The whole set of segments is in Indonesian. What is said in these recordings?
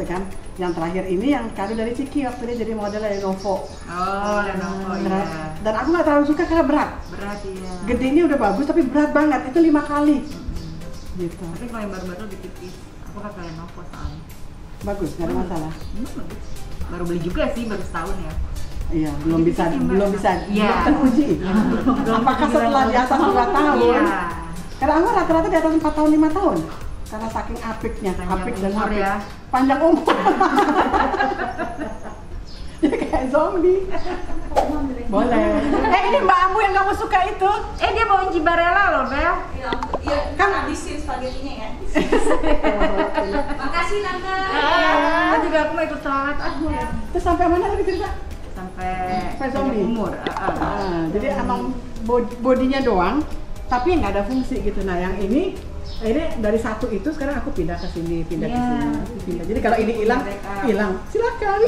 kan. Yang terakhir ini yang kado dari Ciki waktu dia jadi model Lenovo. Oh, Lenovo iya. Dan aku nggak terlalu suka karena berat. Berat iya. Gedenya udah bagus tapi berat banget, itu 5 kali. Gitu. Tapi kalau yang baru-baru lebih tipis. Aku pakai Lenovo soalnya. Bagus, nggak ada masalah. Bagus. Baru beli juga sih, baru setahun ya. Iya, belum bisa Iya. teruji. Apakah setelah di atas 2 tahun? Iya. Karena aku rata-rata di atas 4 tahun, 5 tahun. Karena saking apiknya, apik dan umur apik. ya. Panjang umur. Ya kayak zombie. Boleh. Ini Mbak Ambu yang kamu suka itu. Dia bawain Cibarella loh, Bel. Iya, kan habisin spaghettinya ya. Makasih Tante. Juga aku mau ikut sholat. Terus sampai mana tadi cerita? Sampai zombie. umur. Jadi emang bodinya doang, tapi nggak ada fungsi gitu. Nah yang ini dari satu itu sekarang aku pindah ke sini, pindah ke sini. Jadi kalau ini hilang, silakan.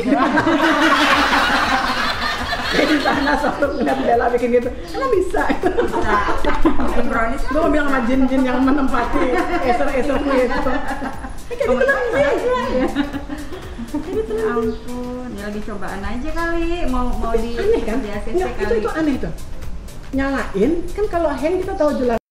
Jadi sana selalu udah bela bikin gitu, emang bisa. Brownies. Gue mau bilang sama jin-jin yang menempati eser-eserku itu. Kayak gitu aja. Ya ampun, ya lagi cobaan aja kali, mau di aneh kan? ACC Nggak, kali. itu aneh tuh. Nyalain, kan kalau hang kita tahu jelas.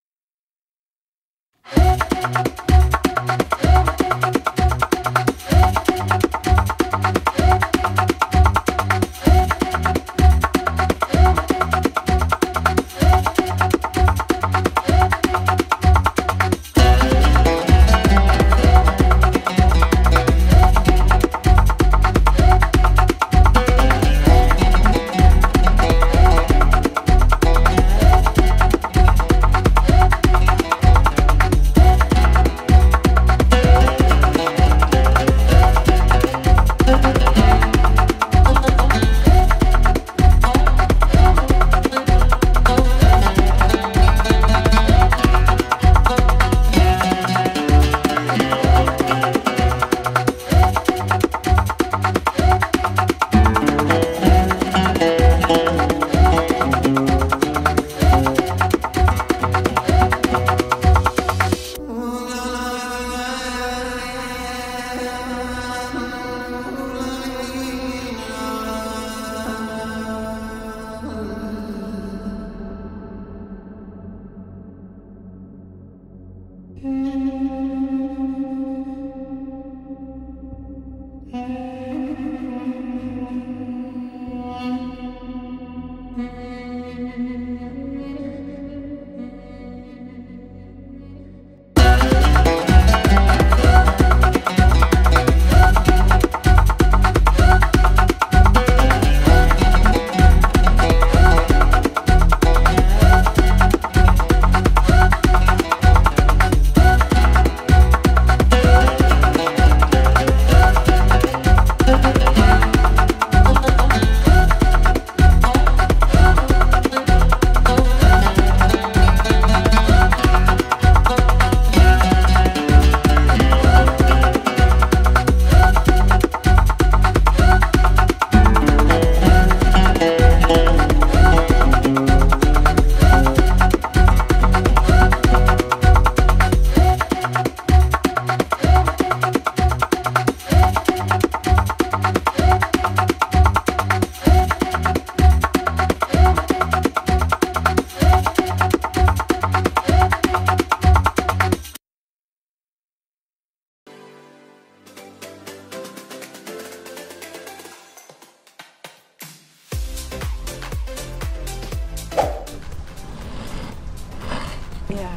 Ya,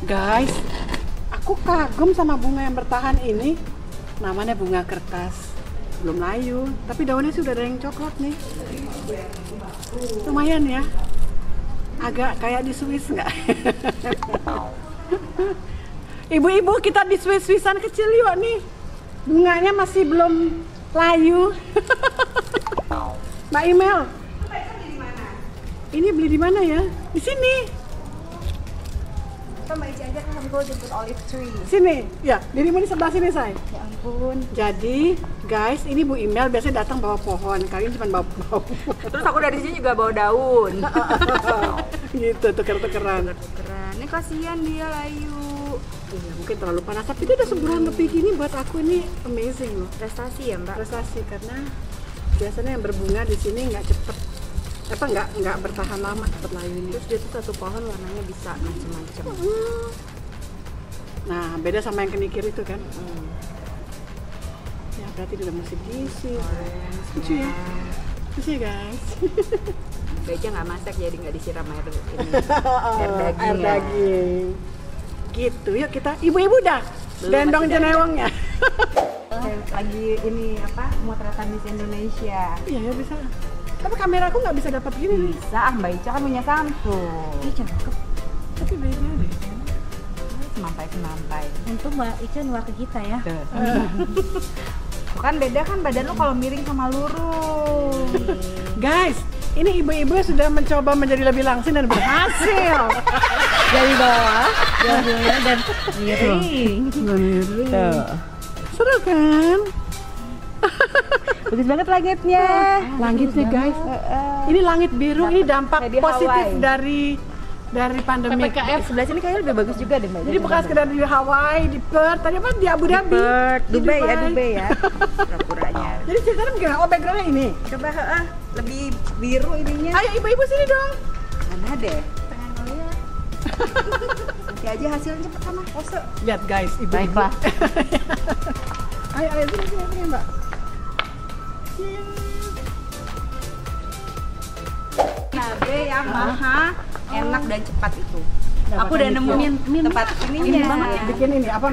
guys, aku kagum sama bunga yang bertahan ini. Namanya bunga kertas, belum layu, tapi daunnya sudah ada yang coklat nih. Lumayan ya, agak kayak di Swiss nggak? Ibu-ibu, kita di Swiss-Swissan kecil yuk nih. Bunganya masih belum layu. Mbak Imel, ini beli di mana ya? Di sini. Mbak Ici aja kan go jemput olive tree. Sini, ya, dirimu di sebelah sini, say. Ya ampun. Jadi, guys, ini Bu Imel biasanya datang bawa pohon, kalian cuma bawa pohon. Terus aku dari sini juga bawa daun. Gitu, tuker-tukeran. Keren. Ini kasihan dia layu. itu ya mungkin terlalu panas, tapi itu udah sebulan lebih gini buat aku ini amazing loh. Prestasi ya Mbak? Prestasi karena biasanya yang berbunga di sini nggak cepet, nggak bertahan lama cepet layu ini. Terus dia tuh satu pohon warnanya bisa macam-macam. Nah beda sama yang kenikir itu kan. Ya berarti udah mesti diisi. Lucu ya, lucu ya guys. Baca nggak masak jadi nggak disiram air ini. Air daging. Gitu, yuk kita ibu-ibu dah. Gendong jenewongnya. Lagi ini apa? Motretan Miss Indonesia. Iya ya bisa. Tapi kameraku nggak bisa dapat gini nih. Bisa, Mbak Ica kan punya Samsung. Ih cakep. Tapi beda deh. Semampai. Untung Mbak Ica nular ke kita ya. Tuh kan beda kan badan lu kalau miring sama lurus. Guys, ini ibu-ibu sudah mencoba menjadi lebih langsing dan berhasil. Dari bawah, dan miring. Seru kan? Bagus banget langitnya. Langitnya guys. Ini langit biru, ini dampak Kayak di positif Hawaii. dari pandemi. PPKM sebelah sini kayaknya lebih bagus juga deh Mbak. Jadi bukan sekedar di Hawaii, di Perth, tadi apa di Abu Dhabi. Di Dubai ya. Pura-puranya. Jadi ceritanya gimana? Oh backgroundnya ini. Coba lebih biru ininya. Ayo ibu-ibu sini dong. Mana deh? Pengen ngeliat. Nanti aja hasilnya cepet sama pose. Lihat guys, ibu. Baiklah. Ayo sini Mbak. Nabe yang maha enak dan cepat itu. Dapatkan Aku udah di nemuin tempat Ini ininya. banget bikin ini apa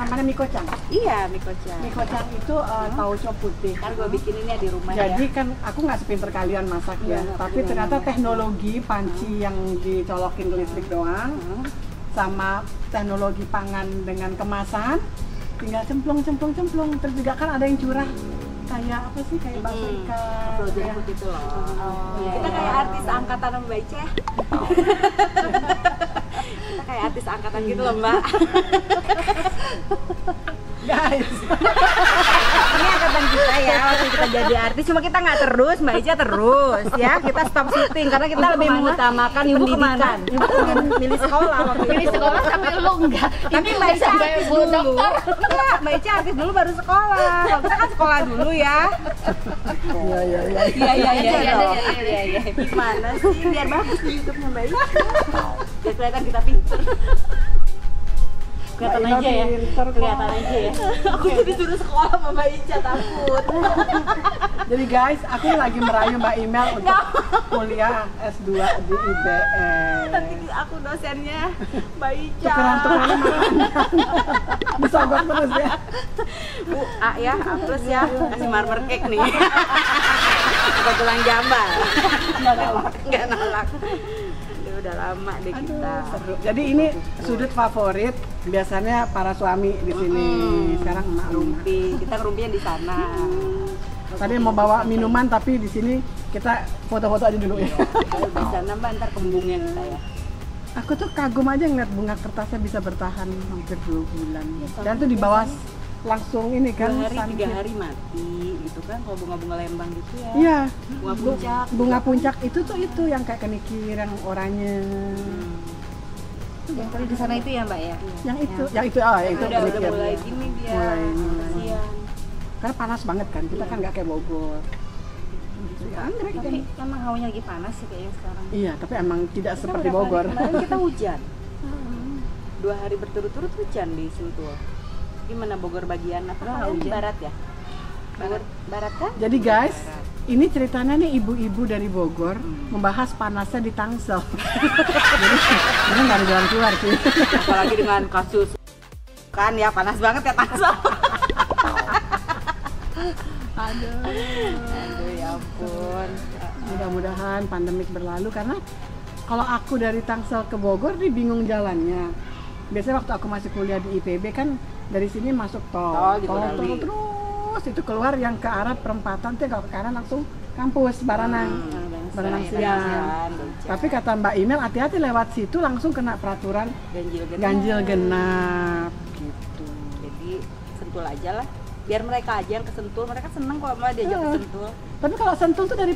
namanya mie-kocang. Iya, mie kocang. Mie-kocang itu tauco putih. Kan gua bikinin ya di rumah Jadi ya. kan aku nggak sepinter kalian masak ya, tapi ternyata teknologi panci yang dicolokin ke listrik doang, sama teknologi pangan dengan kemasan, tinggal cemplung, terus juga kan ada yang curah kayak apa sih kayak bakso ikan. Frozen ya. food itu loh. Iya. Kita kayak artis angkatan Mbak Ica. Kita kayak artis angkatan gitu loh Mbak. Guys, Ini angkatan kita ya, waktu kita jadi artis, cuma kita nggak terus, Mbak Ica terus ya. Kita stop syuting karena kita lebih mengutamakan pendidikan. Ibu milih sekolah waktu itu. Pilih sekolah tapi lu enggak. Tapi Mbak Ica artis dulu. Enggak, Mbak Ica artis dulu baru sekolah. Kalau kita kan sekolah dulu ya. iya. Iya. Gimana sih biar bagus di YouTube-nya Mbak Ica. Biar kelihatan kita pinter. Kelihatan aja ya. Kelihatan aja ya. Aku jadi suruh sekolah sama Mbak Ica takut. Jadi guys, aku lagi merayu Mbak Imel untuk kuliah S2 di IBS. Nanti aku dosennya Mbak Ica. Tukeran bisa buat terus ya. Bu, A ya, A plus ya. Kasih marmer cake nih. Bukan tulang jambar. Nggak nolak. Udah lama deh kita. Seru. Jadi ini sudut favorit biasanya para suami di sini. Sekarang emak rumah. Kita ngerumpinya di sana. Tadi mau bawa minuman tapi di sini kita foto-foto aja dulu ya. Kalau di sana Mbak ntar kembungnya kita ya. Aku tuh kagum aja ngeliat bunga kertasnya bisa bertahan hampir 2 bulan. Dan tuh di bawah langsung ini kan 2 hari, 3 sunset. hari mati gitu kan kalau bunga-bunga lembang gitu ya. Iya. Bunga puncak. Bunga puncak itu yang kayak kenikir yang oranye. Yang tadi di sana itu ya Mbak ya. Yang itu Ya. itu Udah kenikir. mulai gini dia. Mulai. Kasihan. Karena panas banget kan, kita kan nggak kayak Bogor. Anggrek kan. Tapi emang hawanya lagi panas sih kayaknya sekarang. Iya, tapi emang tidak Kita seperti berapa hari Bogor. Kemarin kita hujan. 2 hari berturut-turut hujan di Sentul. Gimana Bogor bagian apa? Enggak, Kalian hujan. barat ya? Bogor barat kan? Jadi guys, ini ceritanya nih ibu-ibu dari Bogor membahas panasnya di Tangsel. Jadi ini nggak ada jalan keluar sih. Apalagi dengan kasus kan ya panas banget ya Tangsel. Aduh ya ampun. Mudah-mudahan pandemik berlalu karena kalau aku dari Tangsel ke Bogor nih bingung jalannya. Biasanya waktu aku masih kuliah di IPB kan dari sini masuk tol, Tol di Godali. terus itu keluar yang ke arah perempatan tuh kalau ke kanan langsung kampus Baranang. Baranang Siang. Tapi kata Mbak Imel hati-hati lewat situ langsung kena peraturan ganjil genap gitu. Jadi Sentul aja lah. Biar mereka aja yang ke Sentul. Mereka seneng kalau malah diajak ke Sentul. Tapi kalau Sentul tuh dari